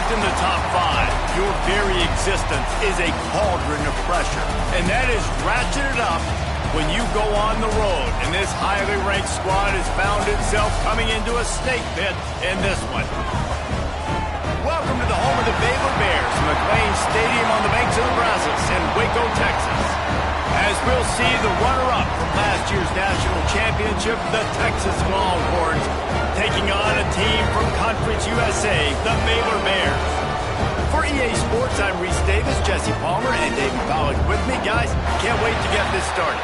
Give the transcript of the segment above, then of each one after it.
ranked in the top 5, your very existence is a cauldron of pressure. And that is ratcheted up when you go on the road. And this highly ranked squad has found itself coming into a snake pit in this one. Welcome to the home of the Baylor Bears, McLean Stadium on the banks of the Brazos in Waco, Texas. As we'll see the runner-up from last year's national championship, the Texas Longhorns, taking on a team from Conference USA, the Baylor Bears. For EA Sports, I'm Reese Davis, Jesse Palmer, and David Pollack with me. Guys, can't wait to get this started.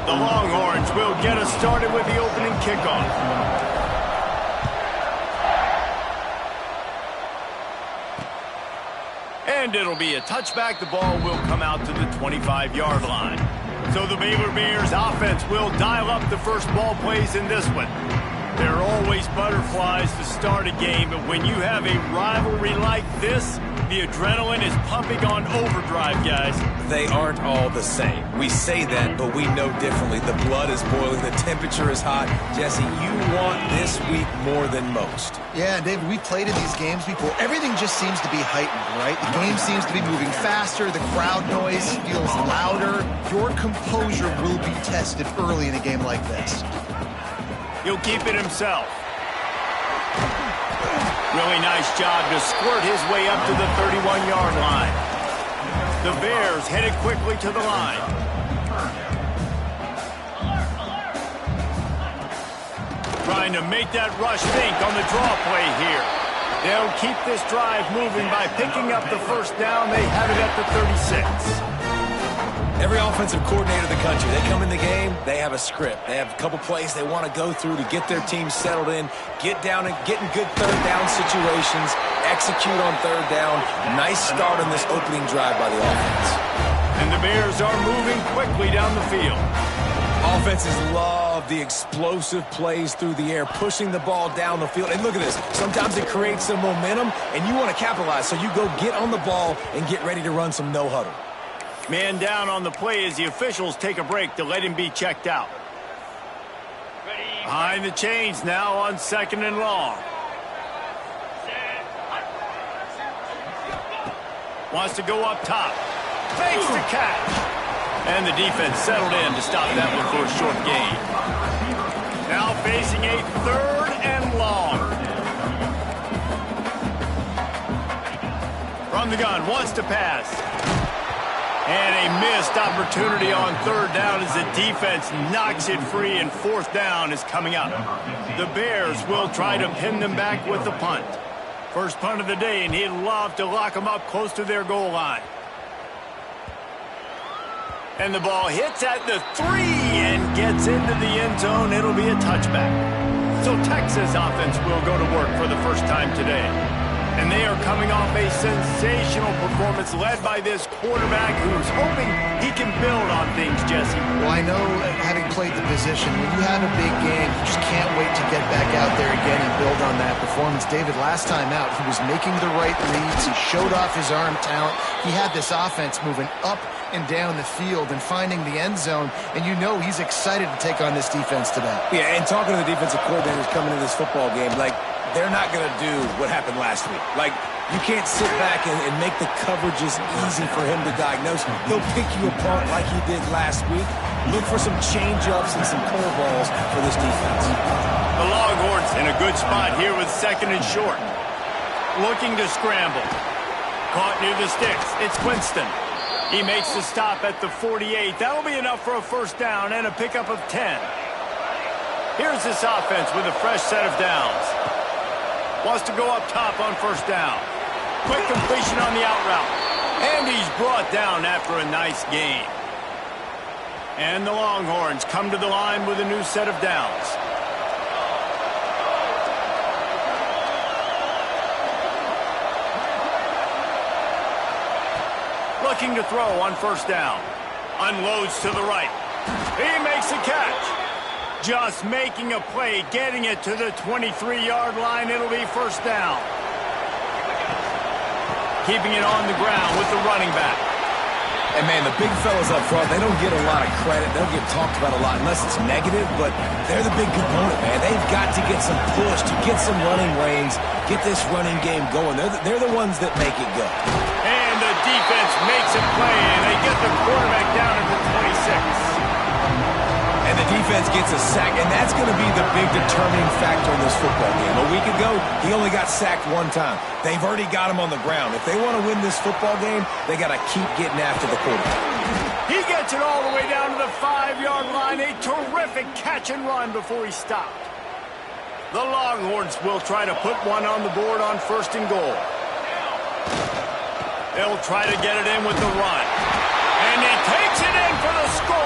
The Longhorns will get us started with the opening kickoff. And it'll be a touchback. The ball will come out to the 25-yard line. So the Baylor Bears offense will dial up the first ball plays in this one. There are always butterflies to start a game, but when you have a rivalry like this, the adrenaline is pumping on overdrive, guys. They aren't all the same. We say that, but we know differently. The blood is boiling. The temperature is hot. Jesse, you want this week more than most. Yeah, David, we played in these games before. Everything just seems to be heightened, right? The game seems to be moving faster. The crowd noise feels louder. Your composure will be tested early in a game like this. He'll keep it himself. Really nice job to squirt his way up to the 31-yard line. The Bears headed quickly to the line. Trying to make that rush think on the draw play here. They'll keep this drive moving by picking up the first down. They have it at the 36. Every offensive coordinator in the country, they come in the game, they have a script. They have a couple plays they want to go through to get their team settled in, get down and get in good third down situations, execute on third down. Nice start on this opening drive by the offense. And the Bears are moving quickly down the field. Offenses love the explosive plays through the air, pushing the ball down the field. And look at this. Sometimes it creates some momentum, and you want to capitalize. So you go get on the ball and get ready to run some no-huddle. Man down on the play as the officials take a break to let him be checked out. Behind the chains now on 2nd and long. Wants to go up top. Fakes the catch. And the defense settled in to stop that one for a short gain. Now facing a 3rd and long. From the gun, wants to pass. And a missed opportunity on 3rd down as the defense knocks it free, and 4th down is coming up. The Bears will try to pin them back with the punt. First punt of the day, and he'd love to lock them up close to their goal line. And the ball hits at the 3 and gets into the end zone. It'll be a touchback. So Texas offense will go to work for the first time today. And they are coming off a sensational performance led by this quarterback who's hoping he can build on things, Jesse. Well, I know, having played the position, when you have a big game, you just can't wait to get back out there again and build on that performance. David, last time out, he was making the right reads. He showed off his arm talent. He had this offense moving up and down the field and finding the end zone, and you know he's excited to take on this defense today. Yeah, and talking to the defensive coordinators coming into this football game, like, they're not going to do what happened last week. Like, you can't sit back and make the coverages easy for him to diagnose. He'll pick you apart like he did last week. Look for some change-ups and some curveballs for this defense. The Longhorns in a good spot here with 2nd and short. Looking to scramble. Caught near the sticks. It's Winston. He makes the stop at the 48. That'll be enough for a first down and a pickup of 10. Here's this offense with a fresh set of downs. Wants to go up top on 1st down. Quick completion on the out route. And he's brought down after a nice gain. And the Longhorns come to the line with a new set of downs. Looking to throw on 1st down. Unloads to the right. He makes a catch. Just making a play, getting it to the 23-yard line. It'll be 1st down. Keeping it on the ground with the running back. And, man, the big fellas up front, they don't get a lot of credit. They'll get talked about a lot unless it's negative, but they're the big component, man. They've got to get some push, to get some running lanes, get this running game going. They're the ones that make it go. And the defense makes a play, and they get the quarterback down at the 26. And the defense gets a sack, and that's going to be the big determining factor in this football game. A week ago, he only got sacked one time. They've already got him on the ground. If they want to win this football game, they got to keep getting after the quarterback. He gets it all the way down to the 5-yard line. A terrific catch and run before he stopped. The Longhorns will try to put one on the board on 1st and goal. They'll try to get it in with the run. And he takes it in for the score.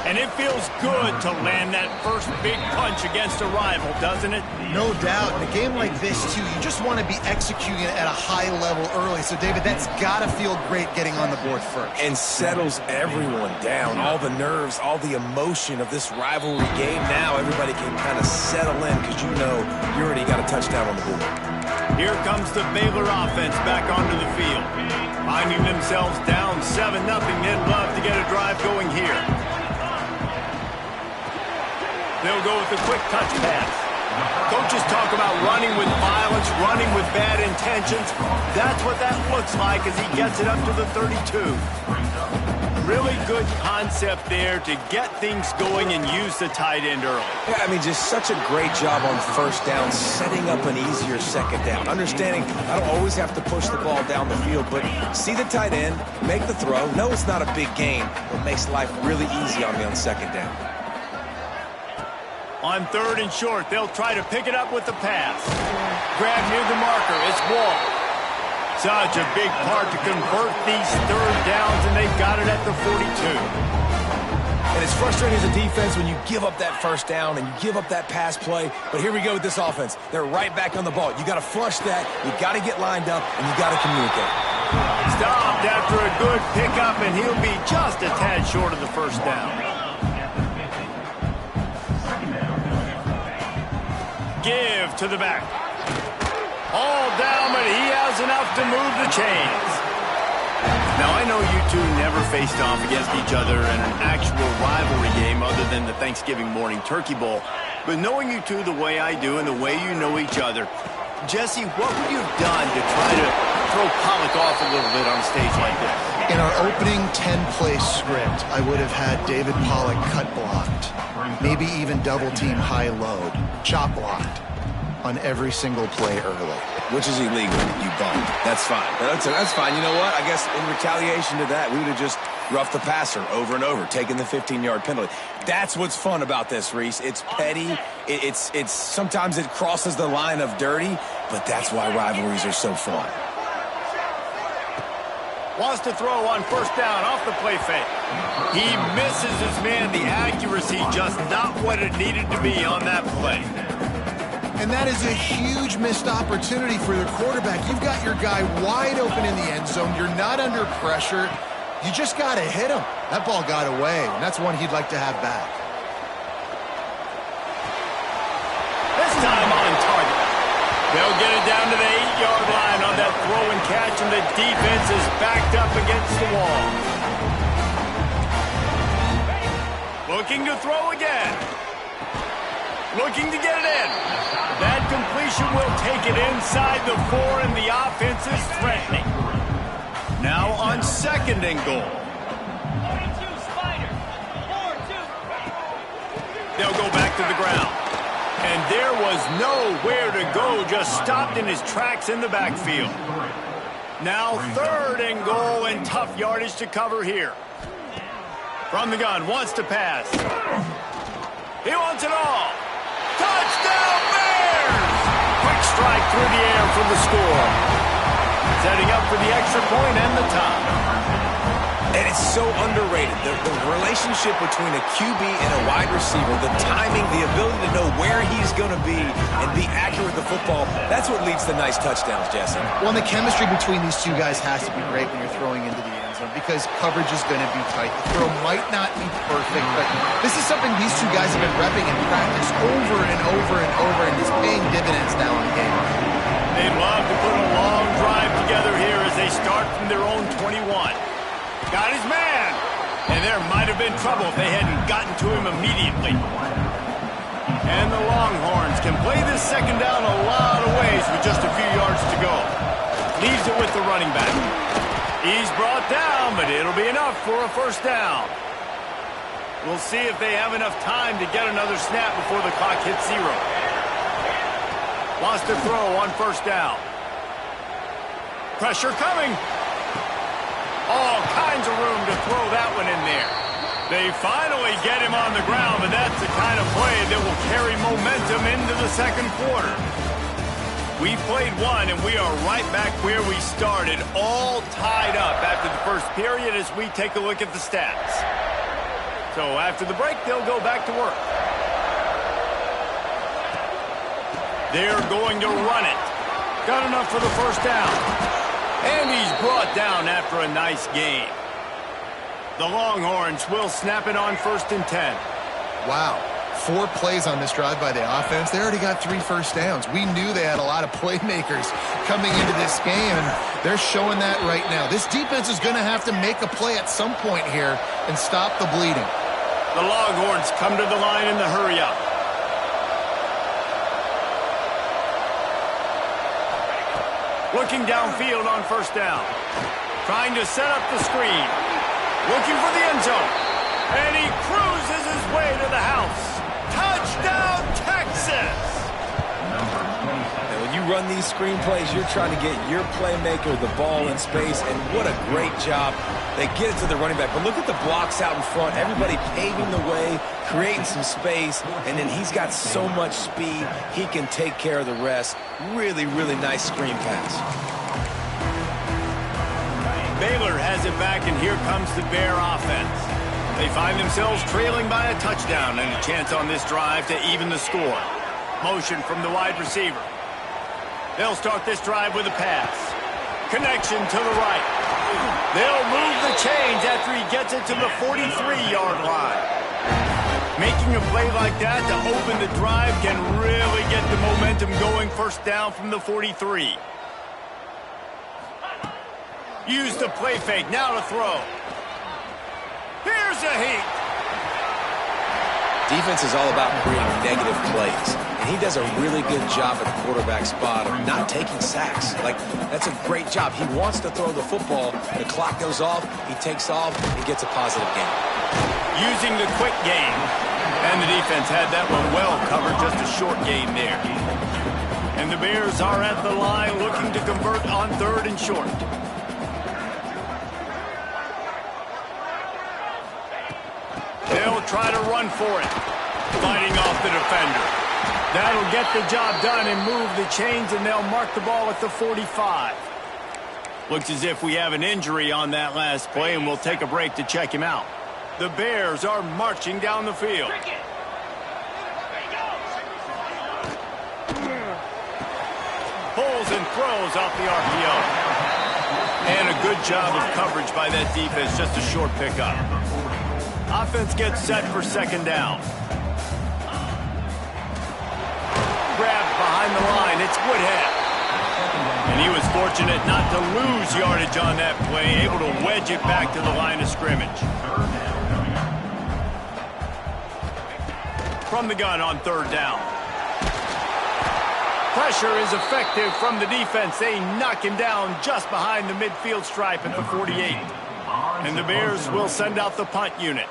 And it feels good to land that first big punch against a rival, doesn't it? No doubt. In a game like this, too, you just want to be executing it at a high level early. So, David, that's got to feel great getting on the board first. And settles everyone down. All the nerves, all the emotion of this rivalry game. Now everybody can kind of settle in because you know you already got a touchdown on the board. Here comes the Baylor offense back onto the field. Finding themselves down 7-0, they'd love to get a drive going here. They'll go with a quick touch pass. Coaches talk about running with violence, running with bad intentions. That's what that looks like as he gets it up to the 32. Really good concept there to get things going and use the tight end early. Yeah, I mean, just such a great job on 1st down, setting up an easier 2nd down. Understanding I don't always have to push the ball down the field, but see the tight end, make the throw. No, it's not a big gain, but makes life really easy on me on 2nd down. On 3rd and short, they'll try to pick it up with the pass. Grab near the marker, it's Wall. Such a big part to convert these 3rd downs, and they've got it at the 42. And it's frustrating as a defense when you give up that 1st down and you give up that pass play. But here we go with this offense. They're right back on the ball. You got to flush that, you got to get lined up, and you got to communicate. Stopped after a good pickup, and he'll be just a tad short of the 1st down. Give to the back. All down, but he has enough to move the chains. Now, I know you two never faced off against each other in an actual rivalry game other than the Thanksgiving morning turkey bowl. But knowing you two the way I do and the way you know each other, Jesse, what would you have done to try to throw Pollock off a little bit on a stage like this? In our opening 10-play script, I would have had David Pollock cut blocked, maybe even double-team high load, chop blocked on every single play early. Which is illegal, you bum. That's fine. That's fine. You know what? I guess in retaliation to that, we would have just roughed the passer over and over, taking the 15-yard penalty. That's what's fun about this, Reese. It's petty. It's sometimes it crosses the line of dirty, but that's why rivalries are so fun. Wants to throw on 1st down off the play fake. He misses his man. The accuracy just not what it needed to be on that play. And that is a huge missed opportunity for the quarterback. You've got your guy wide open in the end zone. You're not under pressure. You just got to hit him. That ball got away, and that's one he'd like to have back. This time on target. They'll get it down to the 8-yard line on that throw and catch, and the defense is backed up against the wall. Looking to throw again. Looking to get it in. That completion will take it inside the 4, and the offense is threatening. Now on 2nd and goal. They'll go back to the ground. And there was nowhere to go, just stopped in his tracks in the backfield. Now 3rd and goal, and tough yardage to cover here. From the gun, wants to pass. He wants it all. Touchdown, Bears! Quick strike through the air for the score. Setting up for the extra point and the tie. And it's so underrated. The relationship between a QB and a wide receiver, the timing, the ability to know where he's going to be and be accurate with the football, that's what leads to nice touchdowns, Jesse. Well, and the chemistry between these two guys has to be great when you're throwing into the end zone because coverage is going to be tight. The throw might not be perfect, but this is something these two guys have been repping in practice over and over and over, and it's paying dividends now in game. They'd love to put a long drive together here as they start from their own 21. Got his man. And there might have been trouble if they hadn't gotten to him immediately. And the Longhorns can play this second down a lot of ways with just a few yards to go. Leaves it with the running back. He's brought down, but it'll be enough for a first down. We'll see if they have enough time to get another snap before the clock hits 0. Lost a throw on first down. Pressure coming. All kinds of room to throw that one in there. They finally get him on the ground, but that's the kind of play that will carry momentum into the second quarter. We played one, and we are right back where we started, all tied up after the first period as we take a look at the stats. So after the break, they'll go back to work. They're going to run it. Got enough for the first down. And he's brought down after a nice gain. The Longhorns will snap it on 1st and 10. Wow. 4 plays on this drive by the offense. They already got 3 first downs. We knew they had a lot of playmakers coming into this game, and they're showing that right now. This defense is going to have to make a play at some point here and stop the bleeding. The Longhorns come to the line in the hurry-up. Looking downfield on first down. Trying to set up the screen. Looking for the end zone. And he cruises his way to the house. Touchdown, Texas! And when you run these screen plays, you're trying to get your playmaker the ball in space, and what a great job. They get it to the running back, but look at the blocks out in front. Everybody paving the way, creating some space, and then he's got so much speed, he can take care of the rest. Really, really nice screen pass. Baylor has it back, and here comes the Bear offense. They find themselves trailing by a touchdown and a chance on this drive to even the score. Motion from the wide receiver. They'll start this drive with a pass. Connection to the right. They'll move the chains after he gets it to the 43-yard line. Making a play like that to open the drive can really get the momentum going. First down from the 43. Use the play fake. Now to throw. Here's a heat. Defense is all about creating negative plays, and he does a really good job at the quarterback spot of not taking sacks. Like, that's a great job. He wants to throw the football. The clock goes off. He takes off. He gets a positive gain. Using the quick game. And the defense had that one well covered. Just a short gain there. And the Bears are at the line looking to convert on 3rd and short. They'll try to run for it. Fighting off the defender. That'll get the job done and move the chains, and they'll mark the ball at the 45. Looks as if we have an injury on that last play, and we'll take a break to check him out. The Bears are marching down the field. Pulls and throws off the RPO. And a good job of coverage by that defense, just a short pickup. Offense gets set for second down. Grabbed behind the line, it's Woodhead. And he was fortunate not to lose yardage on that play, able to wedge it back to the line of scrimmage. From the gun on 3rd down. Pressure is effective from the defense. They knock him down just behind the midfield stripe at the 48. And the Bears will send out the punt unit.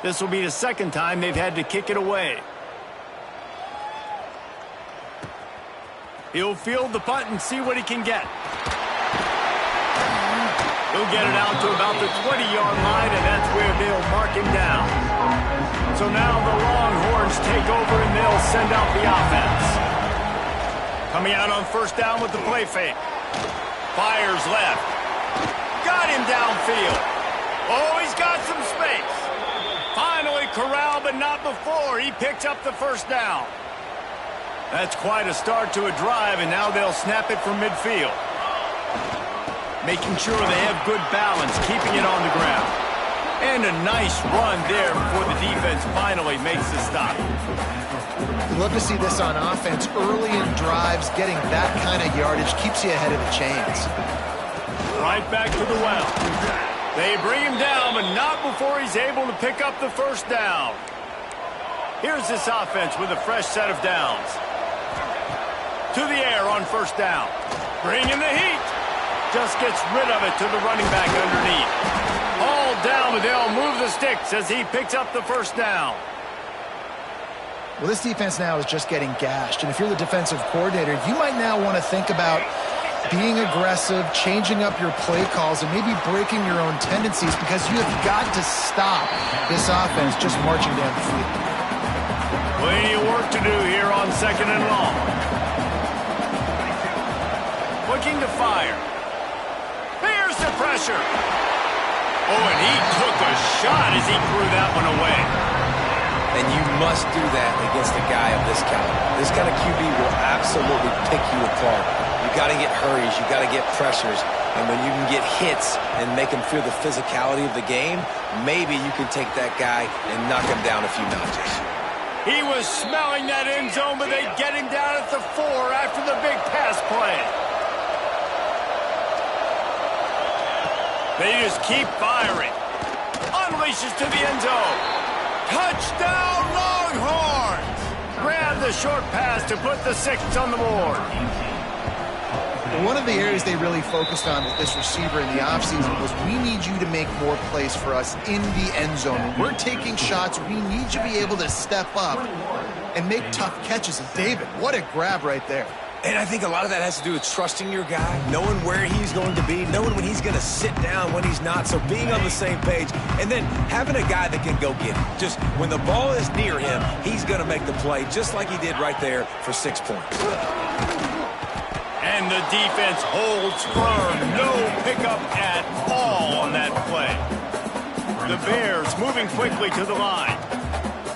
This will be the second time they've had to kick it away. He'll field the punt and see what he can get. He'll get it out to about the 20-yard line, and that's where they'll mark him down. So now the Longhorns take over, and they'll send out the offense. Coming out on first down with the play fake. Fires left. Got him downfield. Oh, he's got some space. Finally corralled, but not before. He picks up the first down. That's quite a start to a drive, and now they'll snap it from midfield. Making sure they have good balance, keeping it on the ground. And a nice run there before the defense finally makes the stop. You love to see this on offense. Early in drives, getting that kind of yardage keeps you ahead of the chains. Right back to the well. They bring him down, but not before he's able to pick up the first down. Here's this offense with a fresh set of downs. To the air on first down. Bringing the heat. Just gets rid of it to the running back underneath. Hauled down, but they'll move the sticks as he picks up the first down. Well, this defense now is just getting gashed. And if you're the defensive coordinator, you might now want to think about being aggressive, changing up your play calls, and maybe breaking your own tendencies, because you have got to stop this offense just marching down the field. Plenty of work to do here on 2nd and long. Looking to fire. Here's the pressure. Oh, and he took a shot as he threw that one away. And you must do that against a guy of this caliber. This kind of QB will absolutely pick you apart. You got to get hurries, you got to get pressures, and when you can get hits and make him feel the physicality of the game, maybe you can take that guy and knock him down a few notches. He was smelling that end zone, but they get him down at the 4 after the big pass play. They just keep firing. Unleashes to the end zone. Touchdown, Longhorns! Grab the short pass to put the 6 on the board. One of the areas they really focused on with this receiver in the offseason was, we need you to make more plays for us in the end zone. When we're taking shots, we need you to be able to step up and make tough catches. And David, what a grab right there. And I think a lot of that has to do with trusting your guy, knowing where he's going to be, knowing when he's going to sit down, when he's not, so being on the same page, and then having a guy that can go get it. Just when the ball is near him, he's going to make the play, just like he did right there for 6 points. And the defense holds firm. No pickup at all on that play. The Bears moving quickly to the line.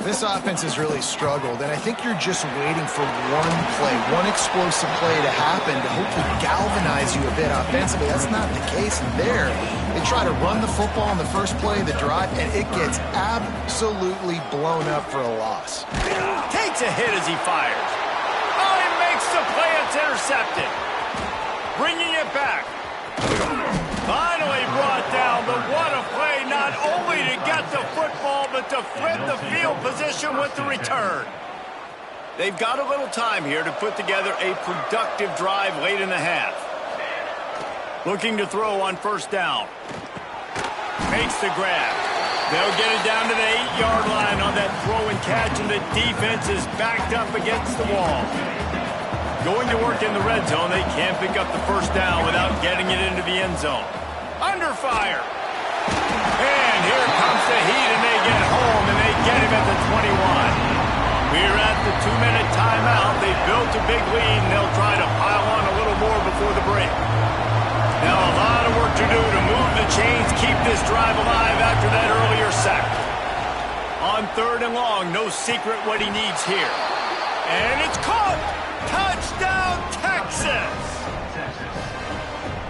This offense has really struggled, and I think you're just waiting for one play, one explosive play to happen to hopefully galvanize you a bit offensively. That's not the case there. They try to run the football in the first play of the drive, and it gets absolutely blown up for a loss. Takes a hit as he fires. Oh, he makes the play. It's intercepted. Bringing it back. Finally brought down, but what a play, not only to get the football, but to flip the field position with the return. They've got a little time here to put together a productive drive late in the half. Looking to throw on first down. Makes the grab. They'll get it down to the 8-yard line on that throw and catch, and the defense is backed up against the wall. Going to work in the red zone, they can't pick up the first down without getting it into the end zone. Under fire. And here comes the heat, and they get home, and they get him at the 21. We're at the 2-minute timeout. They built a big lead, and they'll try to pile on a little more before the break. Now a lot of work to do to move the chains, keep this drive alive after that earlier sack. On 3rd and long, no secret what he needs here. And it's caught! Touchdown, Texas!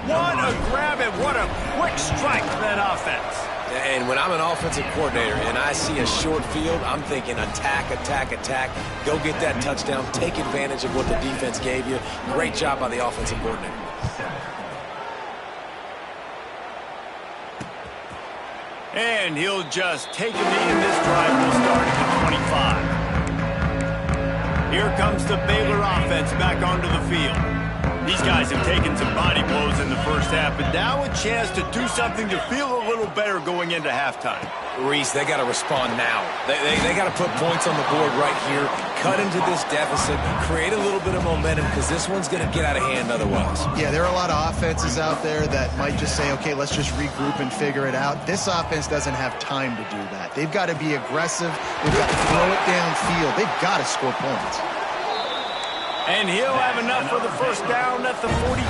What a grab and what a quick strike for that offense. And when I'm an offensive coordinator and I see a short field, I'm thinking attack, attack, attack. Go get that touchdown. Take advantage of what the defense gave you. Great job by the offensive coordinator. And he'll just take a knee, and this drive will start at the 25. Here comes the Baylor offense back onto the field. These guys have taken some body blows in the first half, but now a chance to do something to feel a little better going into halftime. Reese, they got to respond now. They got to put points on the board right here, cut into this deficit, create a little bit of momentum, because this one's going to get out of hand otherwise. Yeah, there are a lot of offenses out there that might just say, okay, let's just regroup and figure it out. This offense doesn't have time to do that. They've got to be aggressive. They've got to throw it downfield. They've got to score points. And he'll have enough for the first down at the 42.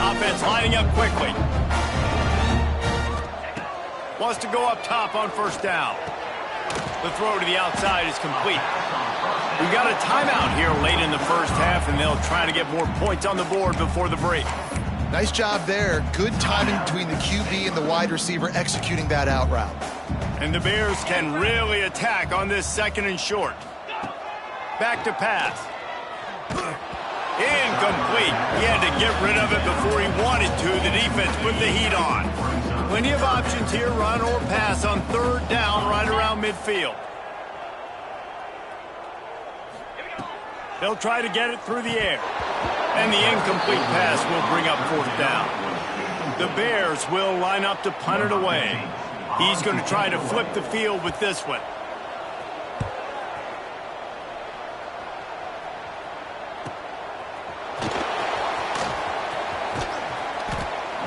Offense lining up quickly. Wants to go up top on first down. The throw to the outside is complete. We've got a timeout here late in the first half, and they'll try to get more points on the board before the break. Nice job there. Good timing between the QB and the wide receiver executing that out route. And the Bears can really attack on this 2nd and short. Back to pass. Incomplete. He had to get rid of it before he wanted to. The defense put the heat on. Plenty of options here, run or pass on 3rd down right around midfield. They'll try to get it through the air. And the incomplete pass will bring up 4th down. The Bears will line up to punt it away. He's going to try to flip the field with this one.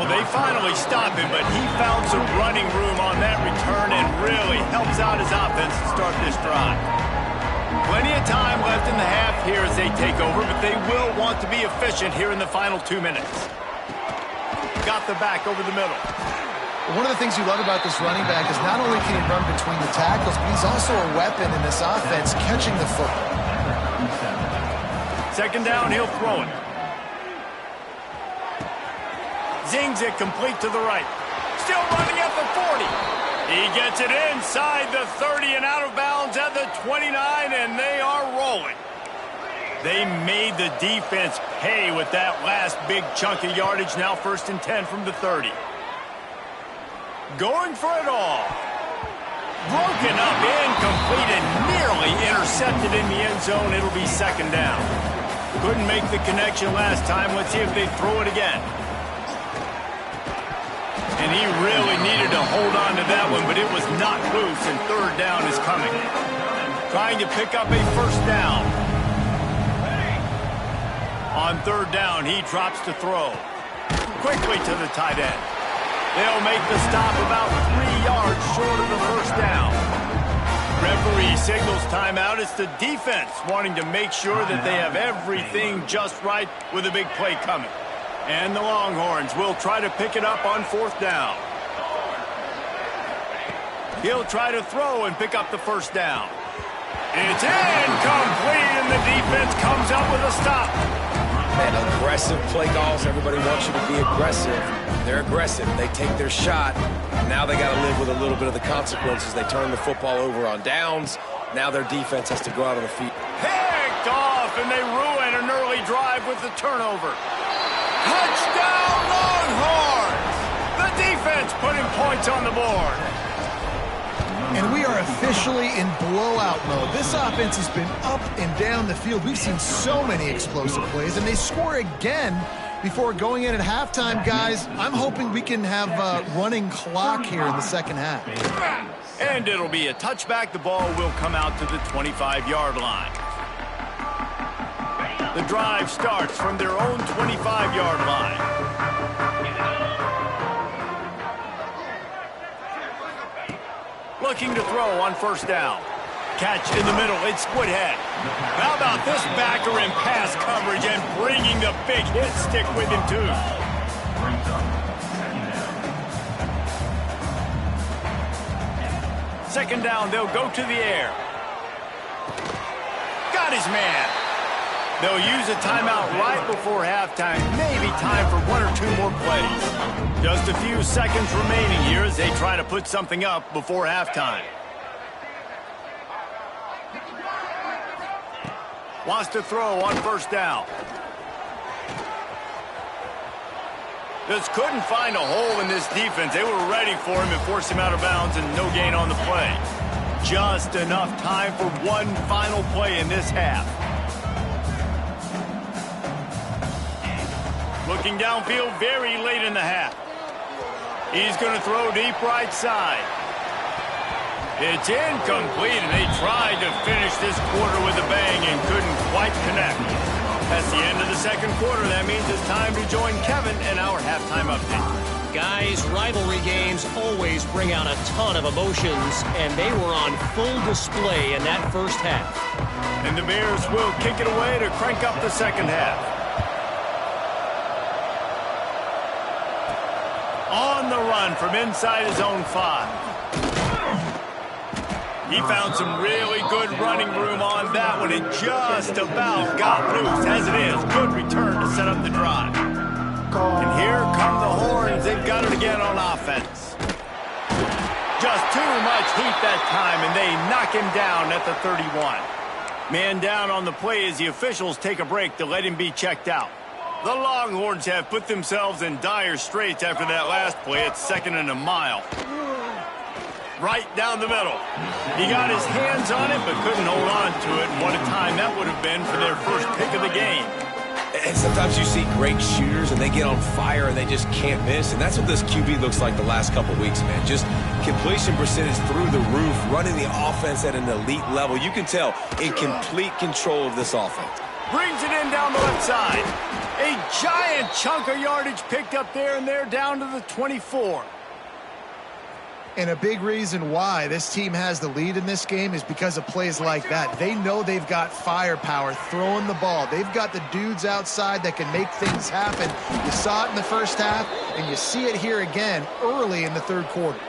Well, they finally stop him, but he found some running room on that return and really helps out his offense to start this drive. Plenty of time left in the half here as they take over, but they will want to be efficient here in the final 2 minutes. Got the back over the middle. One of the things you love about this running back is not only can he run between the tackles, but he's also a weapon in this offense catching the football. 2nd down, he'll throw it. Zings it complete to the right. Still running at the 40. He gets it inside the 30 and out of bounds at the 29, and they are rolling. They made the defense pay with that last big chunk of yardage. Now 1st and 10 from the 30. Going for it all. Broken up, incomplete, and nearly intercepted in the end zone. It'll be 2nd down. Couldn't make the connection last time. Let's see if they throw it again. And he really needed to hold on to that one, but it was not loose, and 3rd down is coming. Trying to pick up a 1st down. On 3rd down, he drops to throw. Quickly to the tight end. They'll make the stop about 3 yards short of the 1st down. Referee signals timeout. It's the defense wanting to make sure that they have everything just right with a big play coming. And the Longhorns will try to pick it up on 4th down. He'll try to throw and pick up the 1st down. It's incomplete, and the defense comes up with a stop. Man, aggressive play calls. Everybody wants you to be aggressive. They're aggressive. They take their shot. Now they got to live with a little bit of the consequences. They turn the football over on downs. Now their defense has to go out on the feet. Picked off, and they ruin an early drive with the turnover. Touchdown, Longhorns! The defense putting points on the board. And we are officially in blowout mode. This offense has been up and down the field. We've seen so many explosive plays, and they score again before going in at halftime, guys. I'm hoping we can have a running clock here in the 2nd half. And it'll be a touchback. The ball will come out to the 25-yard line. The drive starts from their own 25-yard line. Looking to throw on 1st down. Catch in the middle. It's Woodhead. How about this backer in pass coverage and bringing the big hit stick with him, too. Second down, they'll go to the air. Got his man. They'll use a timeout right before halftime. Maybe time for 1 or 2 more plays. Just a few seconds remaining here as they try to put something up before halftime. Wants to throw on 1st down. Just couldn't find a hole in this defense. They were ready for him and forced him out of bounds, and no gain on the play. Just enough time for one final play in this half. Looking downfield very late in the half. He's going to throw deep right side. It's incomplete, and they tried to finish this quarter with a bang and couldn't quite connect. That's the end of the 2nd quarter. That means it's time to join Kevin in our halftime update. Guys, rivalry games always bring out a ton of emotions, and they were on full display in that 1st half. And the Bears will kick it away to crank up the 2nd half. On the run from inside his own 5. He found some really good running room on that one and just about got loose. As it is, good return to set up the drive. And here come the Horns. They've got it again on offense. Just too much heat that time, and they knock him down at the 31. Man down on the play as the officials take a break to let him be checked out. The Longhorns have put themselves in dire straits after that last play. It's 2nd and a mile. Right down the middle. He got his hands on it, but couldn't hold on to it. And what a time that would have been for their first pick of the game. And sometimes you see great shooters, and they get on fire, and they just can't miss. And that's what this QB looks like the last couple weeks, man. Just completion percentage through the roof, running the offense at an elite level. You can tell in complete control of this offense. Brings it in down the left side. A giant chunk of yardage picked up there, and they're down to the 24. And a big reason why this team has the lead in this game is because of plays like that. They know they've got firepower throwing the ball. They've got the dudes outside that can make things happen. You saw it in the first half, and you see it here again early in the third quarter.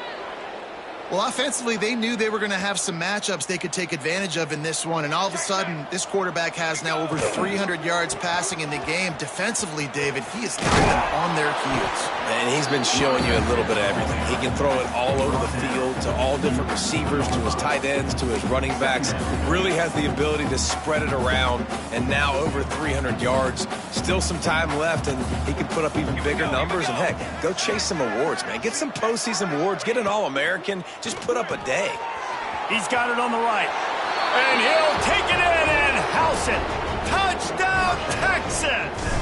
Well, offensively, they knew they were going to have some matchups they could take advantage of in this one, and all of a sudden, this quarterback has now over 300 yards passing in the game. Defensively, David, he has got them on their heels. And he's been showing you a little bit of everything. He can throw it all over the field to all different receivers, to his tight ends, to his running backs. Really has the ability to spread it around, and now over 300 yards. Still some time left, and he can put up even bigger numbers. And, heck, go chase some awards, man. Get some postseason awards. Get an All-American. Just put up a day. He's got it on the right. And he'll take it in and house it. Touchdown, Texas!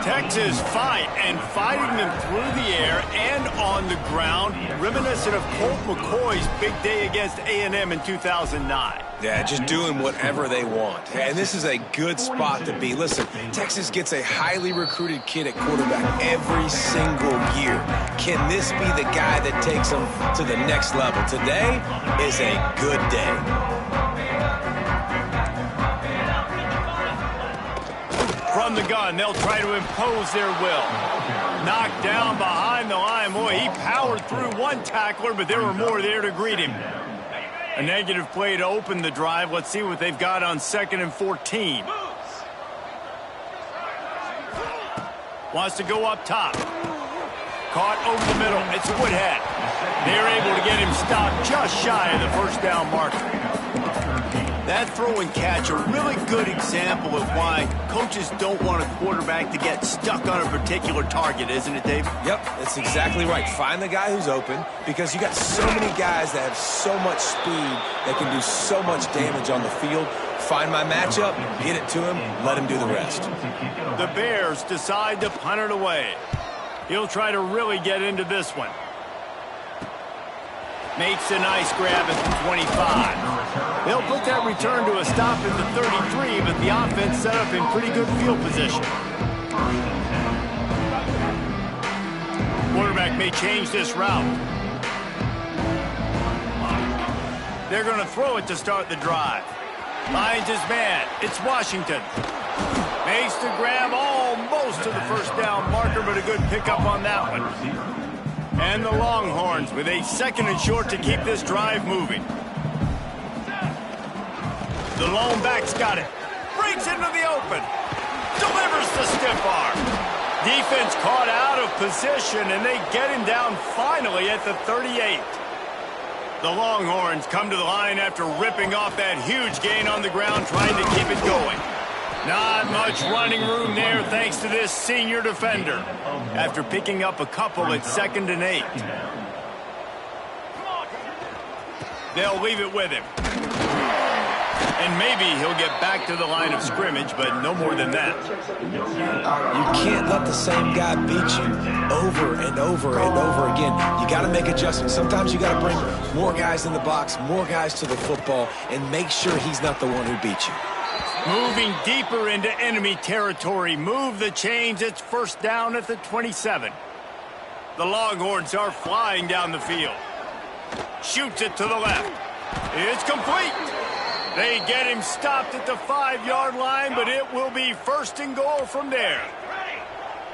Texas fighting them through the air and on the ground, reminiscent of Colt McCoy's big day against A&M in 2009. Yeah, just doing whatever they want. And this is a good spot to be. Listen, Texas gets a highly recruited kid at quarterback every single year. Can this be the guy that takes them to the next level? Today is a good day. From the gun, they'll try to impose their will. Knocked down behind the line. Boy, he powered through one tackler, but there were more there to greet him. A negative play to open the drive. Let's see what they've got on 2nd and 14. Wants to go up top. Caught over the middle. It's Woodhead. They're able to get him stopped just shy of the first down marker. That throw and catch, a really good example of why coaches don't want a quarterback to get stuck on a particular target, isn't it, Dave? Yep, that's exactly right. Find the guy who's open, because you got so many guys that have so much speed that can do so much damage on the field. Find my matchup, get it to him, let him do the rest. The Bears decide to punt it away. He'll try to really get into this one. Makes a nice grab at the 25. They'll put that return to a stop at the 33, but the offense set up in pretty good field position. Quarterback may change this route. They're going to throw it to start the drive. Finds his man. It's Washington. Makes the grab almost to the first down marker, but a good pickup on that one. And the Longhorns with a 2nd and short to keep this drive moving. The lone back's got it. Breaks into the open. Delivers the stiff arm. Defense caught out of position, and they get him down finally at the 38. The Longhorns come to the line after ripping off that huge gain on the ground, trying to keep it going. Not much running room there thanks to this senior defender after picking up a couple at 2nd and 8. They'll leave it with him. And maybe he'll get back to the line of scrimmage, but no more than that. You can't let the same guy beat you over and over and over again. You got to make adjustments. Sometimes you got to bring more guys in the box, more guys to the football, and make sure he's not the one who beat you. Moving deeper into enemy territory. Move the chains. It's first down at the 27. The Longhorns are flying down the field. Shoots it to the left. It's complete. They get him stopped at the 5-yard line, but it will be 1st and goal from there.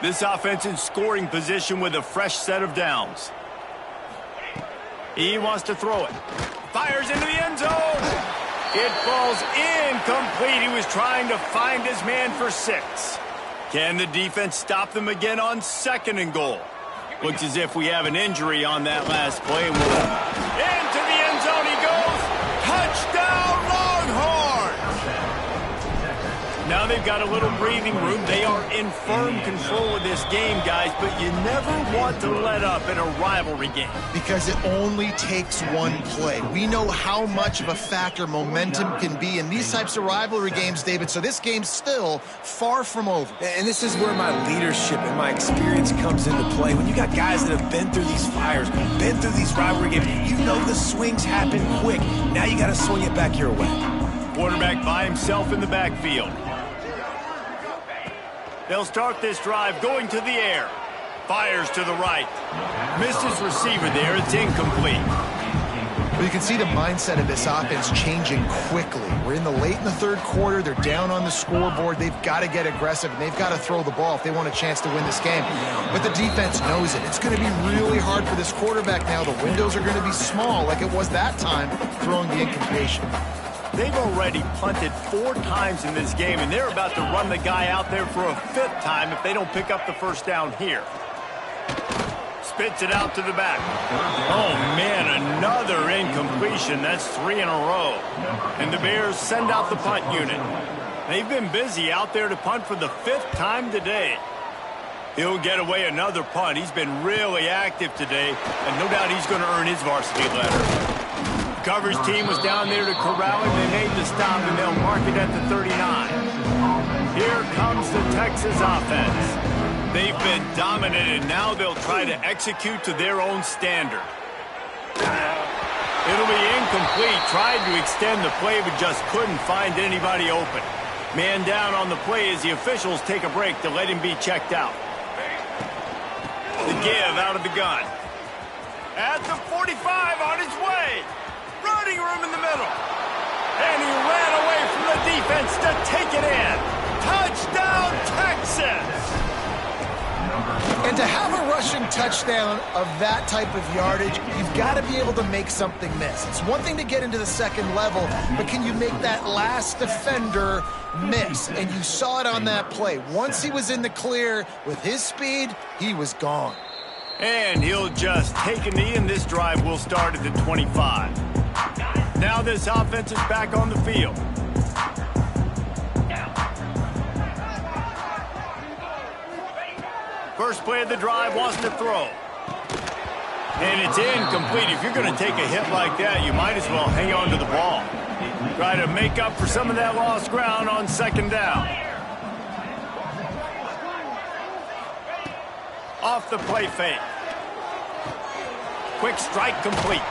This offense in scoring position with a fresh set of downs. He wants to throw it. Fires into the end zone. It falls incomplete. He was trying to find his man for 6. Can the defense stop them again on 2nd and goal? Looks as if we have an injury on that last play. Into the end zone he goes. Touchdown, Longhorns! Now they've got a little breathing room. They are in firm control of this game, guys, but you never want to let up in a rivalry game. Because it only takes one play. We know how much of a factor momentum can be in these types of rivalry games, David, so this game's still far from over. And this is where my leadership and my experience comes into play. When you got guys that have been through these fires, been through these rivalry games, you know the swings happen quick. Now you got to swing it back your way. Quarterback by himself in the backfield. They'll start this drive going to the air. Fires to the right. Missed his receiver there. It's incomplete. But you can see the mindset of this offense changing quickly. We're in the late in the 3rd quarter. They're down on the scoreboard. They've got to get aggressive, and they've got to throw the ball if they want a chance to win this game. But the defense knows it. It's going to be really hard for this quarterback now. The windows are going to be small like it was that time throwing the incompletion. They've already punted 4 times in this game, and they're about to run the guy out there for a 5th time if they don't pick up the first down here. Spits it out to the back. Oh, man, another incompletion. That's 3 in a row. And the Bears send out the punt unit. They've been busy out there to punt for the 5th time today. He'll get away another punt. He's been really active today, and no doubt he's going to earn his varsity letter. Coverage team was down there to corral him. They made the stop, and they'll mark it at the 39. Here comes the Texas offense. They've been dominant, and now they'll try to execute to their own standard. It'll be incomplete. Tried to extend the play, but just couldn't find anybody open. Man down on the play as the officials take a break to let him be checked out. The give out of the gun. At the 45 on his way. Running room in the middle. And he ran away from the defense to take it in. Touchdown, Texas! And to have a rushing touchdown of that type of yardage, you've got to be able to make something miss. It's one thing to get into the 2nd level, but can you make that last defender miss? And you saw it on that play. Once he was in the clear with his speed, he was gone. And he'll just take a knee, and this drive will start at the 25. Now this offense is back on the field. First play of the drive, wants to throw. And it's incomplete. If you're going to take a hit like that, you might as well hang on to the ball. Try to make up for some of that lost ground on 2nd down. Off the play fake. Quick strike complete.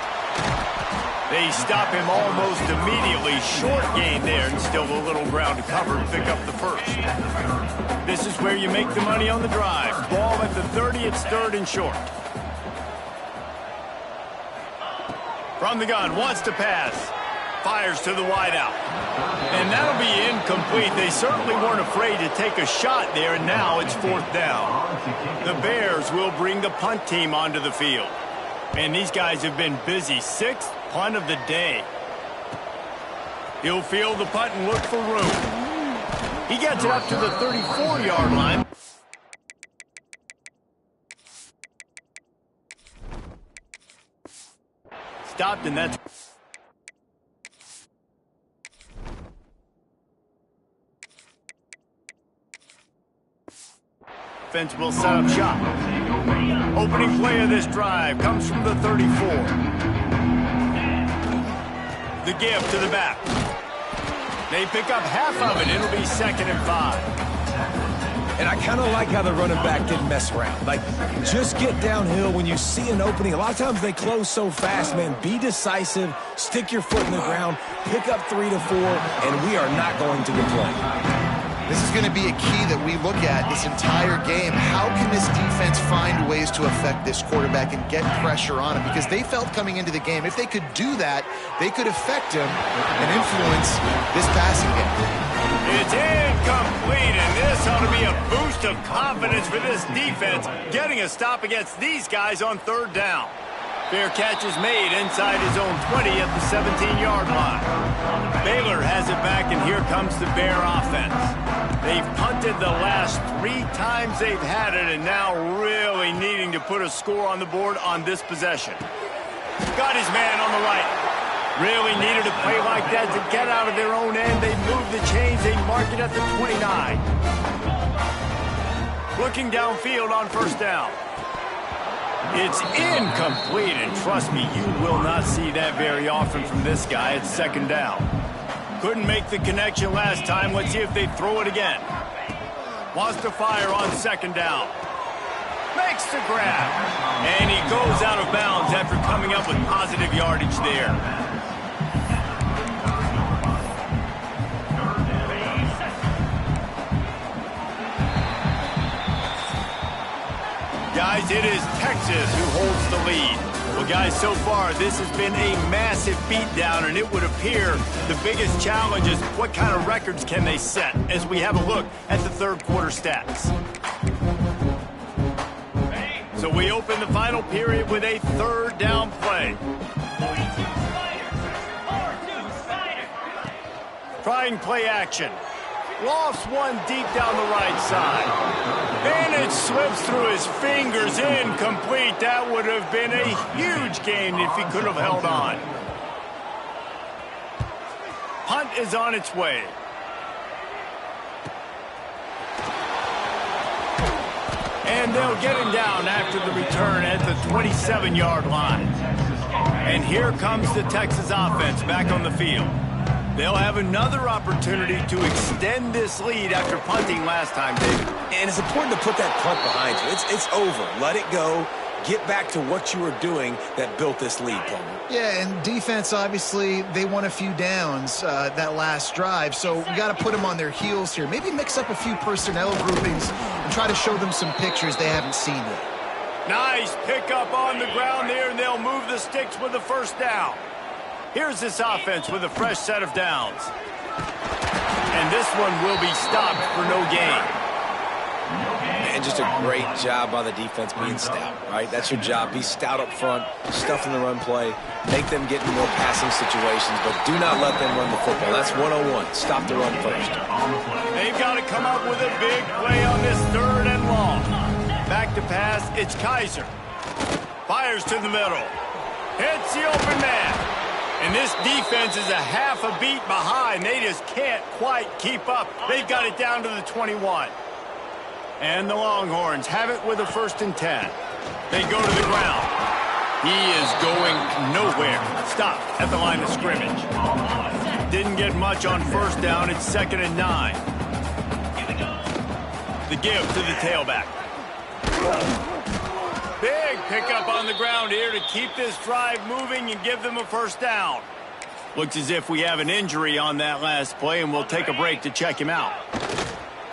They stop him almost immediately. Short gain there, and still a little ground to cover to pick up the first. This is where you make the money on the drive. Ball at the 30, it's 3rd and short. From the gun, wants to pass. Fires to the wideout. And that'll be incomplete. They certainly weren't afraid to take a shot there, and now it's 4th down. The Bears will bring the punt team onto the field. And these guys have been busy. 6th punt of the day. He'll field the punt and look for room. He gets it up to the 34-yard line. Stopped, and that's... Offense will set up shop. Opening play of this drive comes from the 34. The give to the back. They pick up half of it. It'll be 2nd and 5. And I kind of like how the running back didn't mess around. Like, just get downhill when you see an opening. A lot of times they close so fast, man. Be decisive, stick your foot in the ground, pick up 3 to 4, and we are not going to complain. This is going to be a key that we look at this entire game. How can this defense find ways to affect this quarterback and get pressure on him? Because they felt coming into the game, if they could do that, they could affect him and influence this passing game. It's incomplete, and this ought to be a boost of confidence for this defense, getting a stop against these guys on third down. Fair catch is made inside his own 20 at the 17-yard line. Baylor has it back, and here comes the Bear offense. They've punted the last 3 times they've had it, and now really needing to put a score on the board on this possession. Got his man on the right. Really needed a play like that to get out of their own end. They move the chains. They mark it at the 29. Looking downfield on first down. It's incomplete, and trust me, you will not see that very often from this guy at second down. Couldn't make the connection last time. Let's see if they throw it again. Wants to fire on second down. Makes the grab. And he goes out of bounds after coming up with positive yardage there. Guys, it is Texas who holds the lead. Well, guys, so far, this has been a massive beatdown, and it would appear the biggest challenge is what kind of records can they set as we have a look at the third quarter stats. So we open the final period with a third down play. Trying play action. Lofts one deep down the right side. And it slips through his fingers, incomplete. That would have been a huge gain if he could have held on. Punt is on its way. And they'll get him down after the return at the 27-yard line. And here comes the Texas offense back on the field. They'll have another opportunity to extend this lead after punting last time, David. And it's important to put that punt behind you. It's over. Let it go. Get back to what you were doing that built this lead, Palmer. Yeah, and defense, obviously, they won a few downs that last drive, so we got to put them on their heels here. Maybe mix up a few personnel groupings and try to show them some pictures they haven't seen yet. Nice pickup on the ground there, and they'll move the sticks with the first down. Here's this offense with a fresh set of downs. And this one will be stopped for no gain. And just a great job by the defense being stout, right? That's your job. Be stout up front, stuff in the run play, make them get in more passing situations, but do not let them run the football. That's 101. Stop the run first. They've got to come up with a big play on this third and long. Back to pass, it's Kaiser. Fires to the middle. Hits the open man. And this defense is a half a beat behind. They just can't quite keep up. They've got it down to the 21. And the Longhorns have it with a 1st and 10. They go to the ground. He is going nowhere. Stop at the line of scrimmage. Didn't get much on first down. It's 2nd and 9. The give to the tailback. Big pickup on the ground here to keep this drive moving and give them a first down. Looks as if we have an injury on that last play, and we'll take a break to check him out.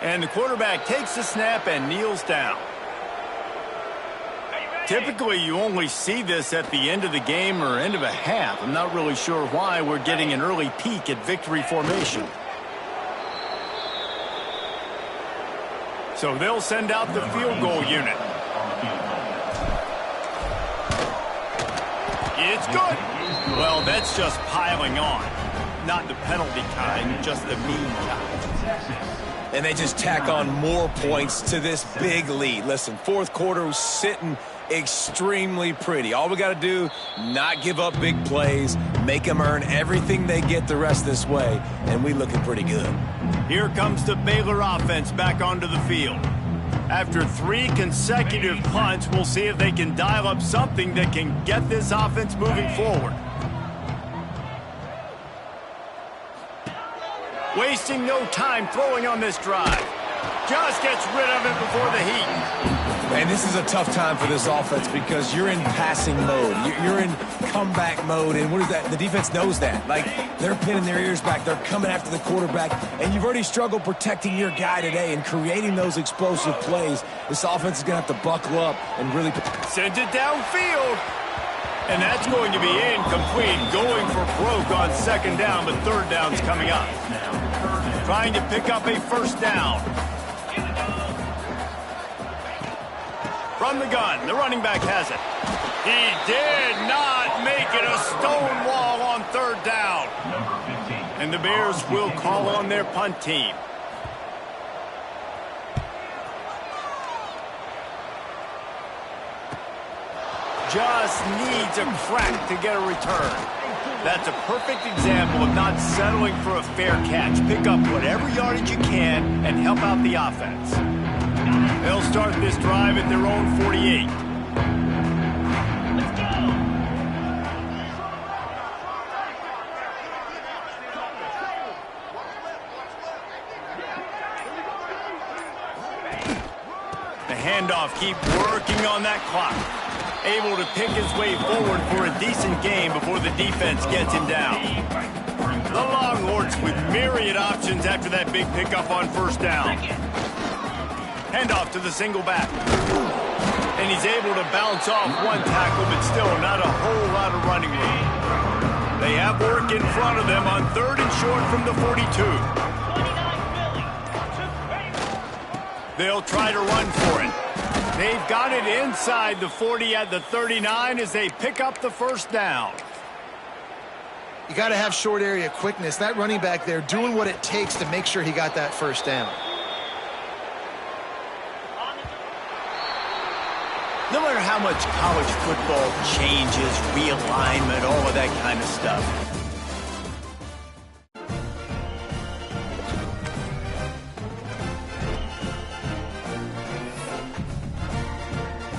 And the quarterback takes the snap and kneels down. Typically, you only see this at the end of the game or end of a half. I'm not really sure why we're getting an early peek at victory formation. So they'll send out the field goal unit. It's good. Well, that's just piling on. Not the penalty kind, just the mean kind. And they just tack on more points to this big lead. Listen, fourth quarter was sitting extremely pretty. All we got to do, not give up big plays, make them earn everything they get the rest this way, and we looking pretty good. Here comes the Baylor offense back onto the field. After 3 consecutive punts, we'll see if they can dial up something that can get this offense moving forward. Wasting no time throwing on this drive. Just gets rid of it before the heat. And this is a tough time for this offense because you're in passing mode. You're in comeback mode, and what is that? The defense knows that. Like, they're pinning their ears back. They're coming after the quarterback, and you've already struggled protecting your guy today and creating those explosive plays. This offense is going to have to buckle up and really... Sends it downfield. And that's going to be incomplete, going for broke on second down, but third down's coming up. Trying to pick up a first down. From the gun, the running back has it. He did not make it a stone wall on third down. And the Bears will call on their punt team. Just needs a crack to get a return. That's a perfect example of not settling for a fair catch. Pick up whatever yardage you can and help out the offense. They'll start this drive at their own 48. The handoff, keep working on that clock. Able to pick his way forward for a decent game before the defense gets him down. The Longhorns with myriad options after that big pickup on first down. Handoff to the single back. And he's able to bounce off one tackle, but still not a whole lot of running room. They have work in front of them on third and short from the 42. They'll try to run for it. They've got it inside the 40 at the 39 as they pick up the first down. You got to have short area quickness. That running back there doing what it takes to make sure he got that first down. No matter how much college football changes, realignment, all of that kind of stuff,